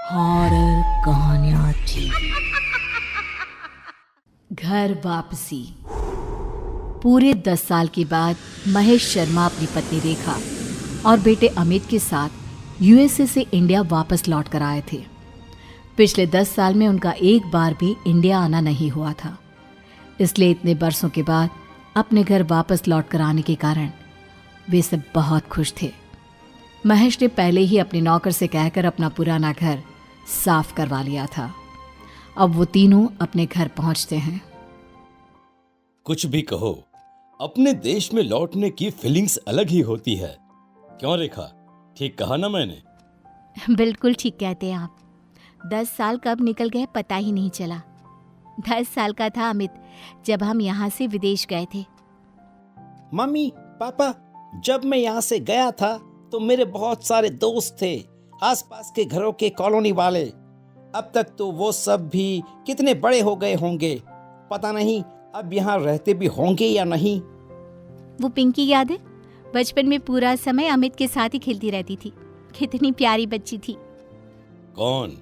Horror कहानियाँ थी। घर वापसी। पूरे 10 साल के बाद महेश शर्मा अपनी पत्नी रेखा और बेटे अमित के साथ यूएसए से इंडिया वापस लौट कर आए थे। पिछले 10 साल में उनका एक बार भी इंडिया आना नहीं हुआ था, इसलिए इतने बरसों के बाद अपने घर वापस लौट कर आने के कारण वे सब बहुत खुश थे। महेश ने पहले ही अपने नौकर से कहकर अपना पुराना घर साफ करवा लिया था। अब वो तीनों अपने घर पहुंचते हैं। कुछ भी कहो, अपने देश में लौटने की फीलिंग्स अलग ही होती है। क्यों रेखा, ठीक कहा ना मैंने? बिल्कुल ठीक कहते हैं आप। 10 साल कब निकल गए पता ही नहीं चला। 10 साल का था अमित जब हम यहाँ से विदेश गए थे। मम्मी पापा, जब मैं यहाँ से गया था तो मेरे बहुत सारे दोस्त थे, आसपास के घरों के कॉलोनी वाले। अब तक तो वो सब भी कितने बड़े हो गए होंगे, पता नहीं अब यहाँ रहते भी होंगे या नहीं। वो पिंकी याद है? बचपन में पूरा समय अमित के साथ ही खेलती रहती थी। कितनी प्यारी बच्ची थी। कौन?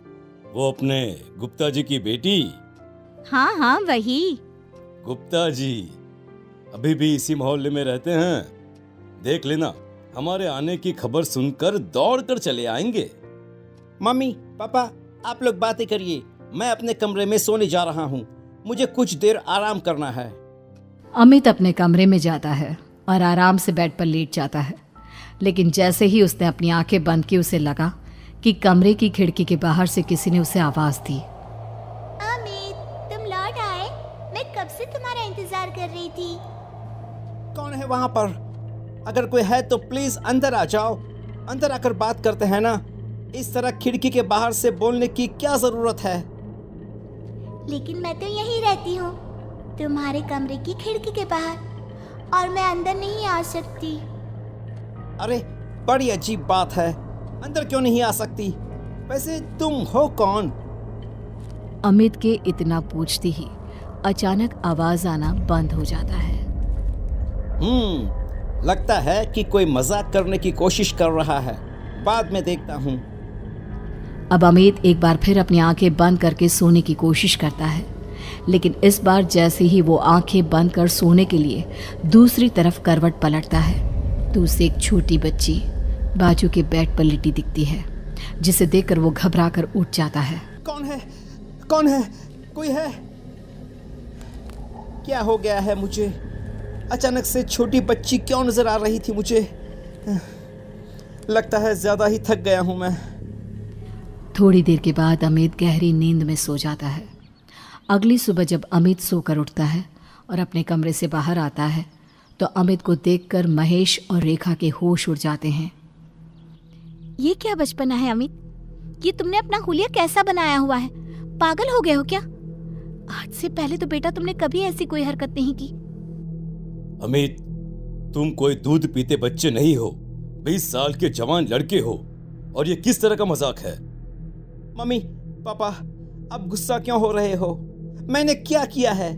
वो अपने गुप्ता जी की बेटी? हाँ वही। गुप्ता जी अभी भी इसी मोहल्ले में रहते हैं? देख लेना, हमारे आने की खबर सुनकर दौड़ कर चले आएंगे। मम्मी पापा, आप लोग बातें करिए, मैं अपने कमरे में सोने जा रहा हूँ। मुझे कुछ देर आराम करना है। अमित अपने कमरे में जाता है और आराम से बेड पर लेट जाता है, लेकिन जैसे ही उसने अपनी आंखें बंद की उसे लगा कि कमरे की खिड़की के बाहर से किसी ने उसे आवाज दी। अमित, तुम लौट आए? मैं कब से तुम्हारा इंतजार कर रही थी। कौन है वहाँ पर? अगर कोई है तो प्लीज अंदर आ जाओ। अंदर आकर बात करते हैं ना। इस तरह खिड़की के बाहर से बोलने की क्या जरूरत है? लेकिन मैं तो यहीं रहती हूँ, तुम्हारे कमरे की खिड़की के बाहर, और मैं अंदर नहीं आ सकती। अरे बड़ी अजीब बात है, अंदर क्यों नहीं आ सकती? वैसे तुम हो कौन? अमित के इतना पूछते ही अचानक आवाज आना बंद हो जाता है। लगता है कि कोई मजाक करने की कोशिश कर रहा है। बाद में देखता हूँ। अब अमित एक बार फिर अपनी आंखें बंद करके सोने की कोशिश करता है, लेकिन इस बार जैसे ही वो आंखें बंद कर सोने के लिए दूसरी तरफ करवट पलटता है तो उसे एक छोटी बच्ची बाजू के बेड पर लेटी दिखती है, जिसे देखकर वो घबरा कर उठ जाता है। कौन है? कौन है? कोई है? क्या हो गया है मुझे? अचानक से छोटी बच्ची क्यों नजर आ रही थी मुझे? लगता है ज्यादा ही थक गया हूं मैं। थोड़ी देर के बाद अमित गहरी नींद में सो जाता है। अगली सुबह जब अमित सोकर उठता है और अपने कमरे से बाहर आता है तो अमित को देखकर महेश और रेखा के होश उड़ जाते हैं। ये क्या बचपना है अमित? ये तुमने अपना हुलिया कैसा बनाया हुआ है? पागल हो गए हो क्या? आज से पहले तो बेटा तुमने कभी ऐसी कोई हरकत नहीं की। अमित, तुम कोई दूध पीते बच्चे नहीं हो, 20 साल के जवान लड़के हो, और ये किस तरह का मजाक है? मम्मी पापा, अब गुस्सा क्यों हो रहे हो? मैंने क्या किया है?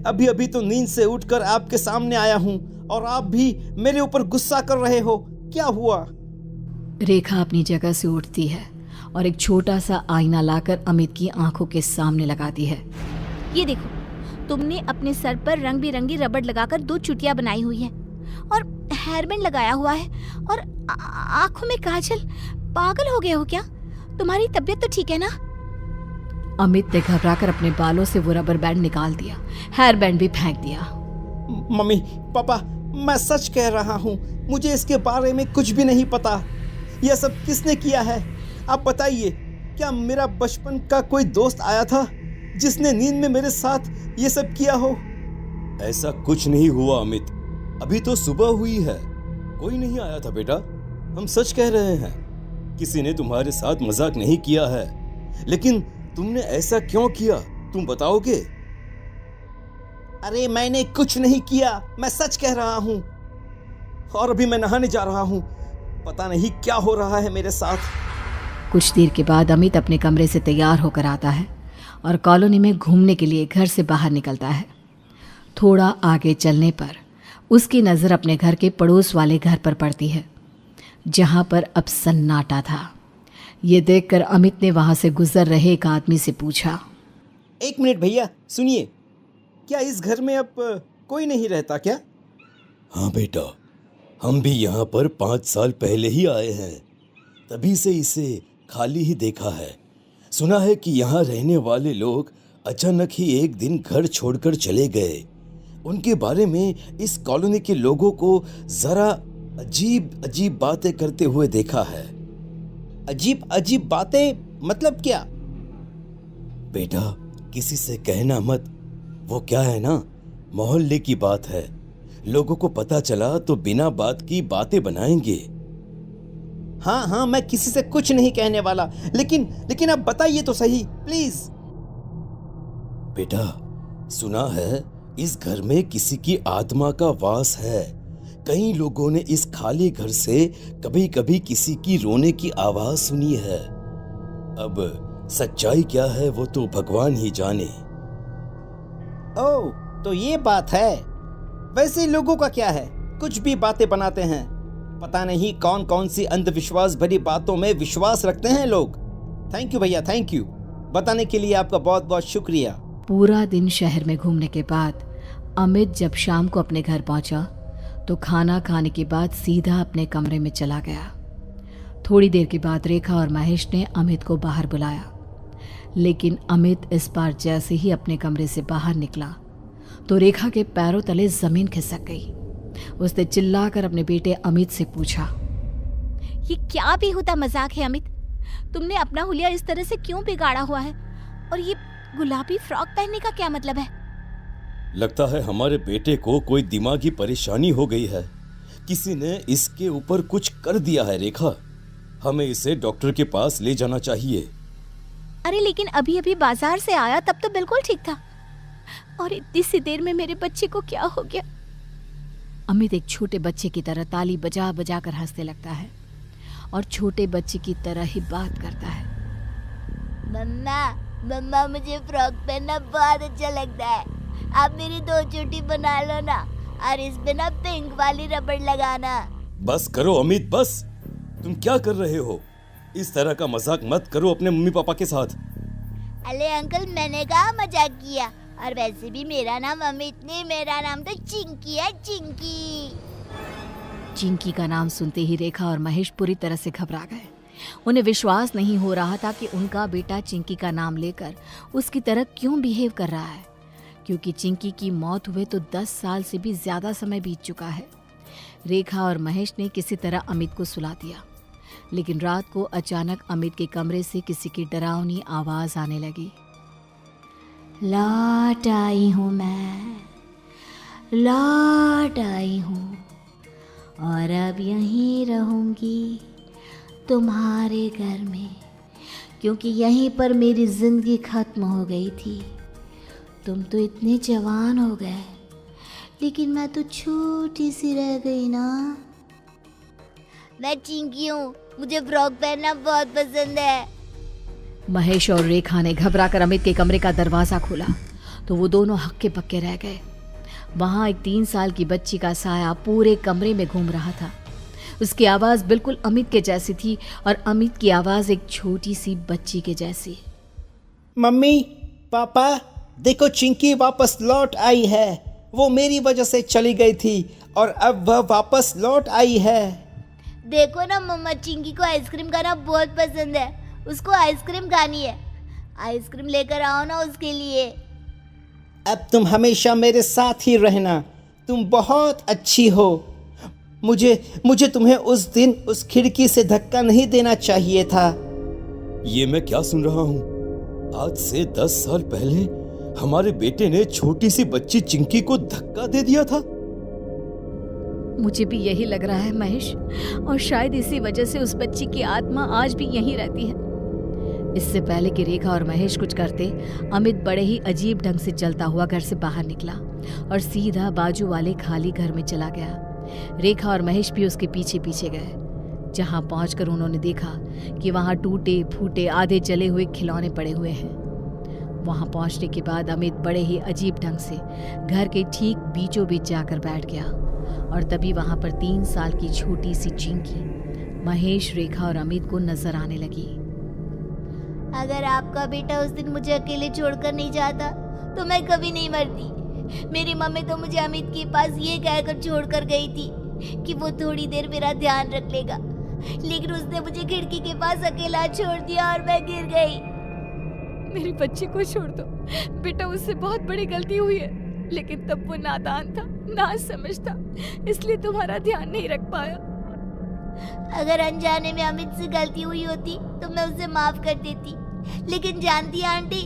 अभी अभी तो नींद से उठकर आपके सामने आया हूँ और आप भी मेरे ऊपर गुस्सा कर रहे हो। क्या हुआ? रेखा अपनी जगह से उठती है और एक छोटा सा आईना लाकर अमित की आंखों के सामने लगाती है। ये देखो, तुमने अपने सर पर रंग बिरंगी रबड़ लगाकर 2 चुटियां बनाई हुई है और हेयर बैंड लगाया हुआ है और आंखों में काजल। पागल हो गए हो क्या? तुम्हारी तबीयत तो ठीक है ना? अमित ने घबराकर अपने बालों से वो रबर बैंड निकाल दिया, हेयर बैंड भी फेंक दिया। मम्मी पापा, मैं सच कह रहा हूँ, मुझे इसके बारे में कुछ भी नहीं पता। यह सब किसने किया है? आप बताइए। क्या मेरा बचपन का कोई दोस्त आया था जिसने नींद में मेरे साथ ये सब किया हो? ऐसा कुछ नहीं हुआ अमित, अभी तो सुबह हुई है। कोई नहीं आया था बेटा, हम सच कह रहे हैं। किसी ने तुम्हारे साथ मजाक नहीं किया है, लेकिन तुमने ऐसा क्यों किया, तुम बताओगे? अरे मैंने कुछ नहीं किया, मैं सच कह रहा हूँ। और अभी मैं नहाने जा रहा हूँ। पता नहीं क्या हो रहा है मेरे साथ। कुछ देर के बाद अमित अपने कमरे से तैयार होकर आता है और कॉलोनी में घूमने के लिए घर से बाहर निकलता है। थोड़ा आगे चलने पर उसकी नज़र अपने घर के पड़ोस वाले घर पर पड़ती है, जहाँ पर अब सन्नाटा था। ये देखकर अमित ने वहां से गुजर रहे एक आदमी से पूछा। 1 मिनट भैया, सुनिए, क्या इस घर में अब कोई नहीं रहता क्या? हाँ बेटा, हम भी यहाँ पर 5 साल पहले ही आए हैं, तभी से इसे खाली ही देखा है। सुना है कि यहाँ रहने वाले लोग अचानक ही एक दिन घर छोड़कर चले गए। उनके बारे में इस कॉलोनी के लोगों को जरा अजीब अजीब बातें करते हुए देखा है। अजीब अजीब बातें मतलब क्या? बेटा, किसी से कहना मत, वो क्या है ना, मोहल्ले की बात है। लोगों को पता चला तो बिना बात की बातें बनाएंगे। हाँ हाँ, मैं किसी से कुछ नहीं कहने वाला, लेकिन अब बताइए तो सही प्लीज। बेटा, सुना है इस घर में किसी की आत्मा का वास है। कई लोगों ने इस खाली घर से कभी कभी किसी की रोने की आवाज सुनी है। अब सच्चाई क्या है वो तो भगवान ही जाने। ओह, तो ये बात है। वैसे लोगों का क्या है, कुछ भी बातें बनाते हैं। पता नहीं कौन कौन सी अंधविश्वास भरी बातों में विश्वास रखते हैं लोग। थैंक यू भैया, थैंक यू। बताने के लिए आपका बहुत बहुत शुक्रिया। पूरा दिन शहर में घूमने के बाद अमित जब शाम को अपने घर पहुंचा तो खाना खाने के बाद सीधा अपने कमरे में चला गया। थोड़ी देर के बाद रेखा और महेश ने अमित को बाहर बुलाया, लेकिन अमित इस बार जैसे ही अपने कमरे से बाहर निकला तो रेखा के पैरों तले जमीन खिसक गई। उसने चिल्लाकर अपने बेटे अमित से पूछा, ये क्या बेहुदा मजाक है अमित? तुमने अपना हुलिया इस तरह से क्यों बिगाड़ा हुआ है? और ये गुलाबी फ्रॉक पहनने का क्या मतलब है? लगता है हमारे बेटे को कोई दिमागी परेशानी हो गई है। किसी ने इसके ऊपर कुछ कर दिया है रेखा। हमें इसे डॉक्टर के पास ले जाना चाहिए। अरे लेकिन अभी अभी बाजार से आया, तब तो बिल्कुल ठीक था, और इतनी सी देर में मेरे बच्चे को क्या हो गया? अमित एक छोटे बच्चे की तरह ताली बजा बजा कर हंसने लगता है और छोटे बच्चे की तरह ही बात करता है। मम्मा मम्मा, मुझे फ्रॉक पहनना बहुत अच्छा लगता है। आप मेरी 2 चोटी बना लो ना, और इस पे ना पिंक वाली रबड़ लगाना। बस करो अमित, बस। तुम क्या कर रहे हो? इस तरह का मजाक मत करो अपने मम्मी पापा के साथ। अरे अंकल, मैंने कहा मजाक किया, और वैसे भी मेरा नाम अमित नहीं, मेरा नाम तो चिंकी है, चिंकी। चिंकी का नाम सुनते ही रेखा और महेश पूरी तरह से घबरा गए। उन्हें विश्वास नहीं हो रहा था कि उनका बेटा चिंकी का नाम लेकर उसकी तरह क्यों बिहेव कर रहा है, क्योंकि चिंकी की मौत हुए तो 10 साल से भी ज्यादा समय बीत चुका है। रेखा और महेश ने किसी तरह अमित को सुला दिया, लेकिन रात को अचानक अमित के कमरे से किसी की डरावनी आवाज आने लगी। लौट आई हूँ मैं, लौट आई हूँ, और अब यहीं रहूंगी तुम्हारे घर में, क्योंकि यहीं पर मेरी जिंदगी खत्म हो गई थी। तुम तो इतने जवान हो गए, लेकिन मैं तो छोटी सी रह गई ना। मैं चिंकी हूँ, मुझे फ्रॉक पहनना बहुत पसंद है। महेश और रेखा ने घबराकर अमित के कमरे का दरवाजा खोला तो वो दोनों हक्के बक्के रह गए। वहां एक 3 साल की बच्ची का साया पूरे कमरे में घूम रहा था। उसकी आवाज बिल्कुल अमित के जैसी थी और अमित की आवाज एक छोटी सी बच्ची के जैसी। मम्मी पापा, देखो चिंकी वापस लौट आई है। वो मेरी वजह से चली गई थी और अब वह वापस लौट आई है। देखो ना मम्मा, चिंकी को आइसक्रीम खाना बहुत पसंद है, उसको आइसक्रीम खानी है। आइसक्रीम लेकर आओ ना उसके लिए। अब तुम हमेशा मेरे साथ ही रहना, तुम बहुत अच्छी हो। मुझे तुम्हें उस दिन उस खिड़की से धक्का नहीं देना चाहिए था। ये मैं क्या सुन रहा हूँ? आज से 10 साल पहले हमारे बेटे ने छोटी सी बच्ची चिंकी को धक्का दे दिया था। मुझे भी यही लग रहा है महेश, और शायद इसी वजह से उस बच्ची की आत्मा आज भी यहीं रहती है। इससे पहले कि रेखा और महेश कुछ करते, अमित बड़े ही अजीब ढंग से चलता हुआ घर से बाहर निकला और सीधा बाजू वाले खाली घर में चला गया। रेखा और महेश भी उसके पीछे पीछे गए। जहां पहुंचकर उन्होंने देखा कि वहां टूटे फूटे आधे जले हुए खिलौने पड़े हुए हैं। वहां पहुंचने के बाद अमित बड़े ही अजीब ढंग से घर के ठीक बीचों बीच जाकर बैठ गया, और तभी वहां पर 3 साल की छोटी सी चिंकी महेश, रेखा और अमित को नजर आने लगी। अगर आपका बेटा उस दिन मुझे अकेले छोड़कर नहीं जाता तो मैं कभी नहीं मरती। मेरी मम्मी तो मुझे अमित के पास ये कहकर छोड़कर गई थी कि वो थोड़ी देर मेरा ध्यान रख लेगा, लेकिन उसने मुझे खिड़की के पास अकेला छोड़ दिया और मैं गिर गई। मेरे बच्चे को छोड़ दो बेटा, उससे बहुत बड़ी गलती हुई है, लेकिन तब वो नादान था, ना समझता, इसलिए तुम्हारा ध्यान नहीं रख पाया। अगर अनजाने में अमित से गलती हुई होती तो मैं उसे माफ कर देती, लेकिन जानती है आंटी,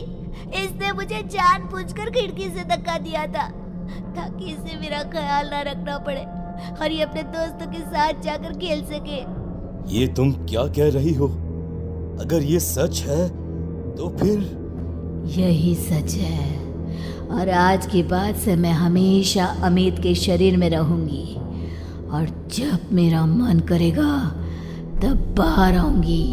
इसने मुझे जानबूझकर खिड़की से धक्का दिया था ताकि इसे मेरा ख्याल ना रखना पड़े और ये अपने दोस्तों के साथ जाकर खेल सके। ये तुम क्या कह रही हो? अगर ये सच है तो फिर यही सच है, और आज के बाद से मैं हमेशा अमित के शरीर में रहूंगी, और जब मेरा मन करेगा तब बाहर आऊंगी।